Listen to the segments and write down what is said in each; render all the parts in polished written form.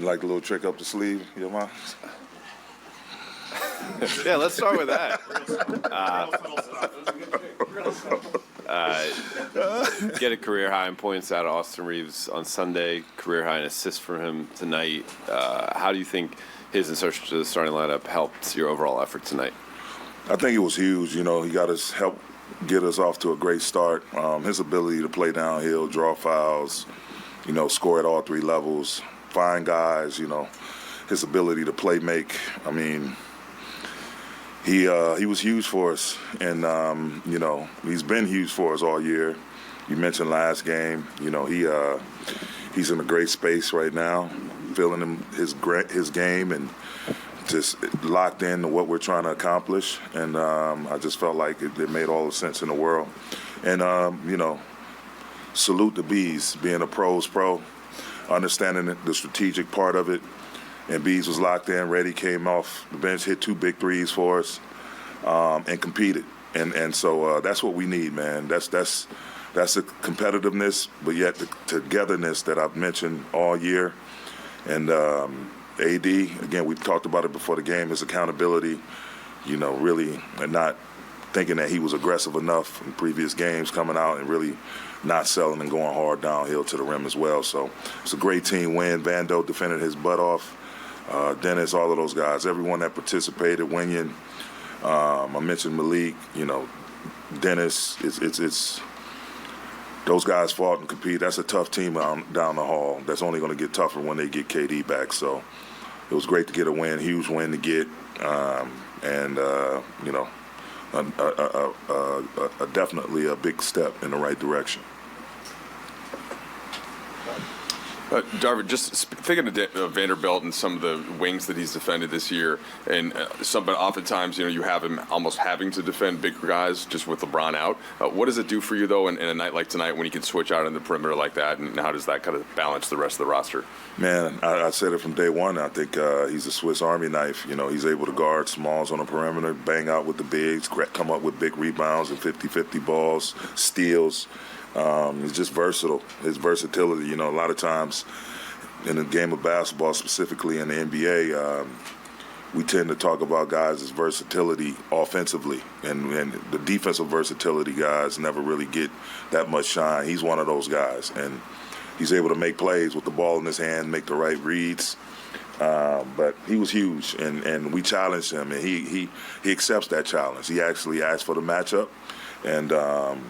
Like a little trick up the sleeve, your mom? Yeah, let's start with that. Get a career high in points out of Austin Reeves on Sunday, career high in assists from him tonight. How do you think his insertion to the starting lineup helped your overall effort tonight? I think it was huge. He got us help get us off to a great start. His ability to play downhill, draw fouls, score at all three levels, find guys, his ability to play make. I mean, he was huge for us, and he's been huge for us all year. You mentioned last game. He's in a great space right now, feeling his game and just locked in to what we're trying to accomplish. And I just felt like it made all the sense in the world. And salute the Bees, being a pro's pro, understanding the strategic part of it. And Bees was locked in, ready, came off the bench, hit 2 big threes for us, and competed. And so that's what we need, man. That's the competitiveness, but yet the togetherness that I've mentioned all year. And AD, again, we've talked about it before the game, his accountability, really not thinking that he was aggressive enough in previous games, coming out and really not selling and going hard downhill to the rim as well. So it's a great team win. Vando defended his butt off. Dennis, all of those guys, everyone that participated, Winyan, I mentioned Malik, Dennis, it's those guys fought and compete. That's a tough team down the hall. That's only going to get tougher when they get KD back. So it was great to get a win, huge win to get, definitely a big step in the right direction. Darvin, just thinking of Vanderbilt and some of the wings that he's defended this year, and but oftentimes, you have him almost having to defend bigger guys just with LeBron out. What does it do for you, though, in a night like tonight when he can switch out in the perimeter like that, and how does that kind of balance the rest of the roster? Man, I said it from day one. I think he's a Swiss Army knife. He's able to guard smalls on the perimeter, bang out with the bigs, come up with big rebounds and 50-50 balls, steals. He's just versatile. His versatility, a lot of times in the game of basketball, specifically in the NBA, we tend to talk about guys' versatility offensively, and the defensive versatility guys never really get that much shine. He's one of those guys, and he's able to make plays with the ball in his hand, make the right reads. But he was huge, and we challenged him, and he accepts that challenge. He actually asked for the matchup. And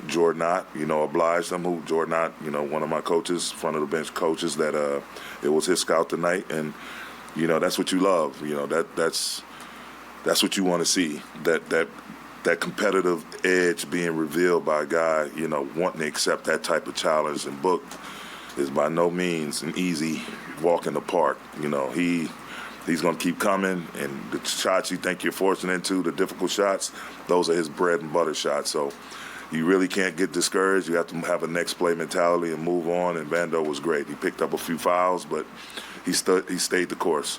Jordan Ott, obliged him. Jordan Ott, one of my coaches, front of the bench coaches, that it was his scout tonight. And, that's what you love. That's what you want to see, that competitive edge being revealed by a guy, wanting to accept that type of challenge. And Book is by no means an easy walk in the park. He's going to keep coming, and the shots you think you're forcing into, the difficult shots, those are his bread and butter shots. So you really can't get discouraged. You have to have a next play mentality and move on, and Vando was great. He picked up a few fouls, but he stayed the course.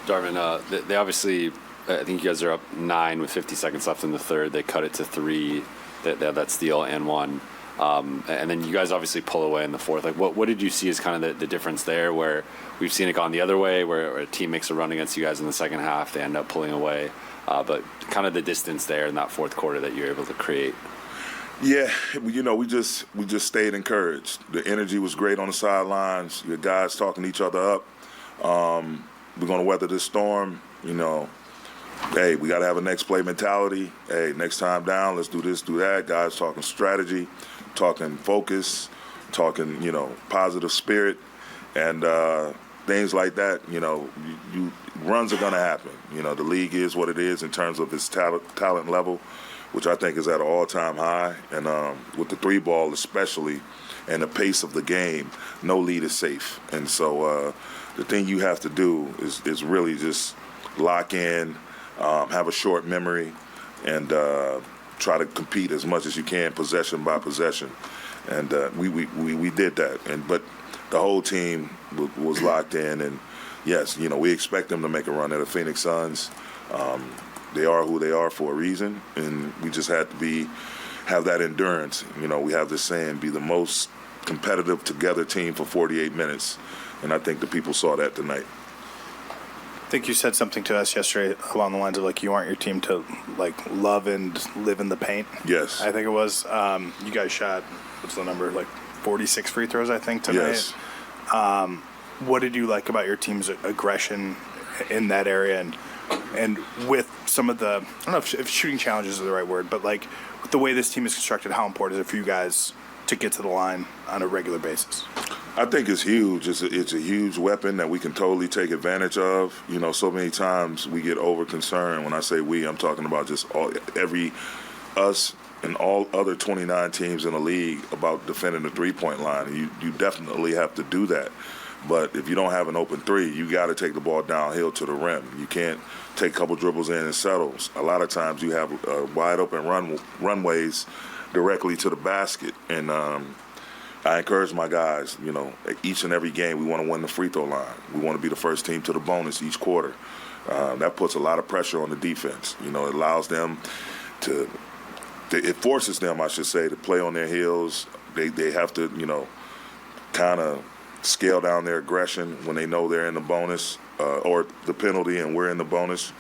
Darvin, they obviously, I think you guys are up 9 with 50 seconds left in the third. They cut it to 3. They had that steal and 1. And then you guys obviously pull away in the fourth. Like, what did you see as kind of the difference there, where we've seen it gone the other way, where a team makes a run against you guys in the second half, they end up pulling away, but kind of the distance there in that fourth quarter that you're able to create? Yeah, we just stayed encouraged. The energy was great on the sidelines. Your guys talking each other up. We're going to weather this storm. Hey, we got to have a next play mentality. Hey, next time down, let's do this, do that. Guys talking strategy, talking focus, talking, positive spirit, and things like that. Runs are going to happen. The league is what it is in terms of its talent level, which I think is at an all-time high. And with the 3-ball especially, and the pace of the game, no lead is safe. And so the thing you have to do is really just lock in, have a short memory, and try to compete as much as you can, possession by possession. And we did that. But the whole team was locked in. And, yes, we expect them to make a run at the Phoenix Suns. They are who they are for a reason, and we just had to have that endurance. We have this saying, be the most competitive together team for 48 minutes, and I think the people saw that tonight. I think you said something to us yesterday along the lines of like you want your team to like love and live in the paint. Yes. I think it was. You guys shot, what's the number, like 46 free throws, I think, tonight. Yes. What did you like about your team's aggression in that area, and with some of the, I don't know if shooting challenges are the right word, but like with the way this team is constructed, how important is it for you guys to get to the line on a regular basis? I think it's huge. It's a huge weapon that we can totally take advantage of. You know, so many times we get over concerned. When I say we, I'm talking about just us and all other 29 teams in the league about defending the three-point line. You definitely have to do that. But if you don't have an open three, you got to take the ball downhill to the rim. You can't take a couple dribbles in and settle. A lot of times you have wide open runways directly to the basket. And I encourage my guys, you know, each and every game we want to win the free throw line. We want to be the first team to the bonus each quarter. That puts a lot of pressure on the defense. You know, it allows them it forces them, I should say, to play on their heels. They have to, you know, kind of scale down their aggression when they know they're in the bonus or the penalty and we're in the bonus.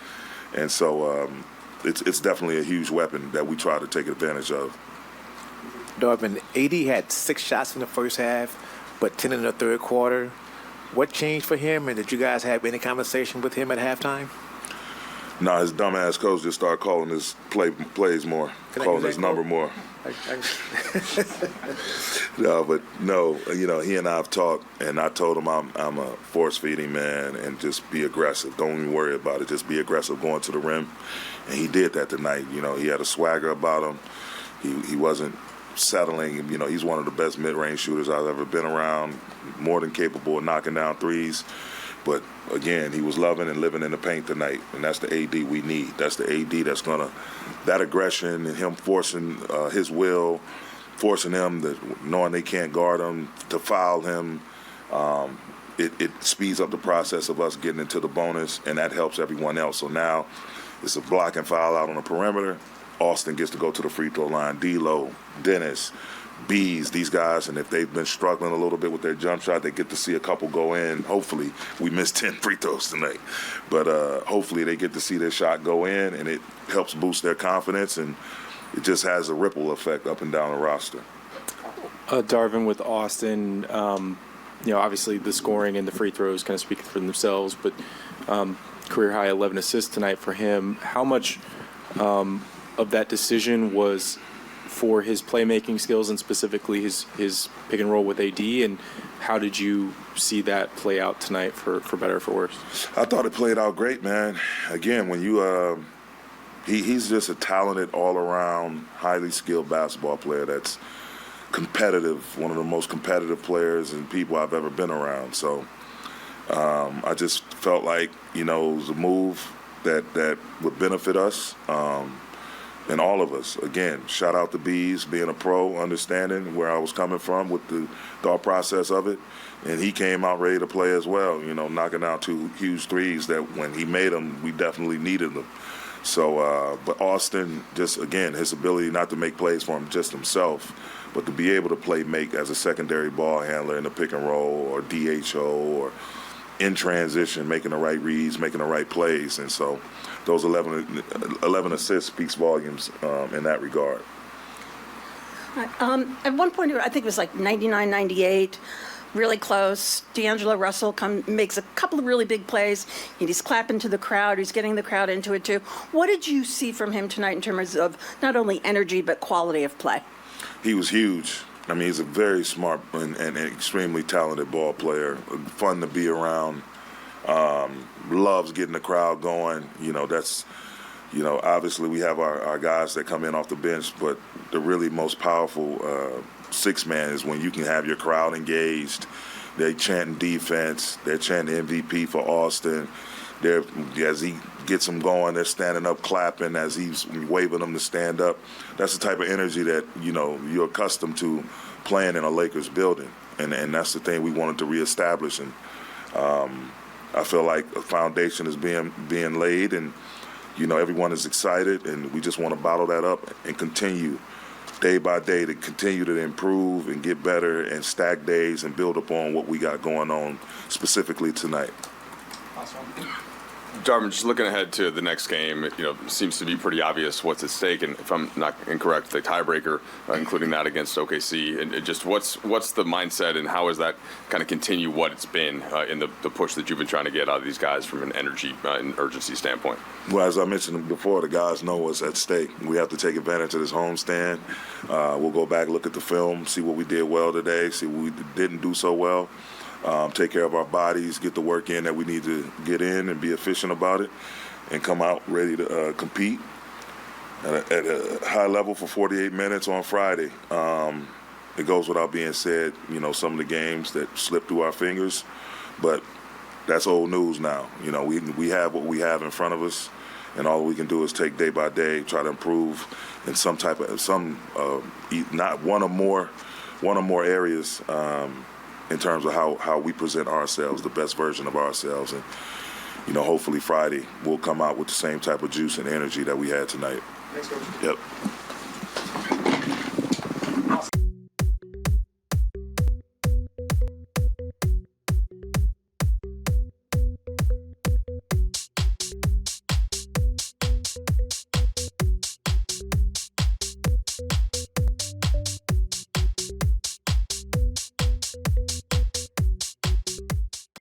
And so it's definitely a huge weapon that we try to take advantage of. Darvin, AD had 6 shots in the first half, but 10 in the third quarter. What changed for him, and did you guys have any conversation with him at halftime? No, his dumbass coach just started calling his plays more, calling his number more. No, you know, he and I have talked, and I told him I'm a force-feeding man, and just be aggressive. Don't even worry about it. Just be aggressive going to the rim. And he did that tonight. You know, he had a swagger about him. He wasn't settling. You know, he's one of the best mid-range shooters I've ever been around, more than capable of knocking down threes. But, again, he was loving and living in the paint tonight, and that's the AD we need. That's the AD that's going to – that aggression and him forcing his will, forcing them, knowing they can't guard him, to foul him, it speeds up the process of us getting into the bonus, and that helps everyone else. So now it's a block and foul out on the perimeter. Austin gets to go to the free throw line. D'Lo, Dennis, Bees, these guys, and if they've been struggling a little bit with their jump shot, they get to see a couple go in. Hopefully, we missed 10 free throws tonight, but hopefully they get to see their shot go in, and it helps boost their confidence, and it just has a ripple effect up and down the roster. Darvin, with Austin, you know, obviously the scoring and the free throws kind of speak for themselves, but career high 11 assists tonight for him. How much of that decision was for his playmaking skills and specifically his pick and roll with AD, and how did you see that play out tonight for better or for worse? I thought it played out great, man. Again, when you he's just a talented, all-around, highly skilled basketball player that's competitive, one of the most competitive players and people I've ever been around. So I just felt like, you know, it was a move that would benefit us. And all of us. Again, shout out to Bees, being a pro, understanding where I was coming from with the thought process of it. And he came out ready to play as well, you know, knocking down 2 huge threes that when he made them, we definitely needed them. So, but Austin, just, again, his ability not to make plays for him just himself, but to be able to make as a secondary ball handler in the pick and roll or DHO or in transition, making the right reads, making the right plays. And so those 11 assists speaks volumes in that regard. At one point, I think it was like 99, 98, really close. D'Angelo Russell makes a couple of really big plays, and he's clapping to the crowd. He's getting the crowd into it, too. What did you see from him tonight in terms of not only energy but quality of play? He was huge. I mean, he's a very smart and extremely talented ball player, fun to be around, loves getting the crowd going. You know, that's, you know, obviously we have our guys that come in off the bench, but the really most powerful six-man is when you can have your crowd engaged. They're chanting defense. They're chanting MVP for Austin. As he gets them going, they're standing up, clapping as he's waving them to stand up. That's the type of energy that, you know, you're accustomed to playing in a Lakers building, and that's the thing we wanted to reestablish. And I feel like a foundation is being laid, and, you know, everyone is excited, and we just want to bottle that up and continue day by day to continue to improve and get better and stack days and build upon what we got going on specifically tonight. Darvin, just looking ahead to the next game, seems to be pretty obvious what's at stake, and if I'm not incorrect, the tiebreaker, including that against OKC. And just what's the mindset, and how does that kind of continue what it's been in the push that you've been trying to get out of these guys from an energy and urgency standpoint? Well, as I mentioned before, the guys know what's at stake. We have to take advantage of this homestand. We'll go back, look at the film, see what we did well today, see what we didn't do so well. Take care of our bodies, get the work in that we need to get in and be efficient about it, and come out ready to compete at a high level for 48 minutes on Friday. It goes without being said, some of the games that slipped through our fingers, but that's old news now. We have what we have in front of us, and all we can do is take day by day, try to improve in not one or more areas. In terms of how we present ourselves, the best version of ourselves. And, hopefully Friday we'll come out with the same type of juice and energy that we had tonight. Thanks, Coach. Yep.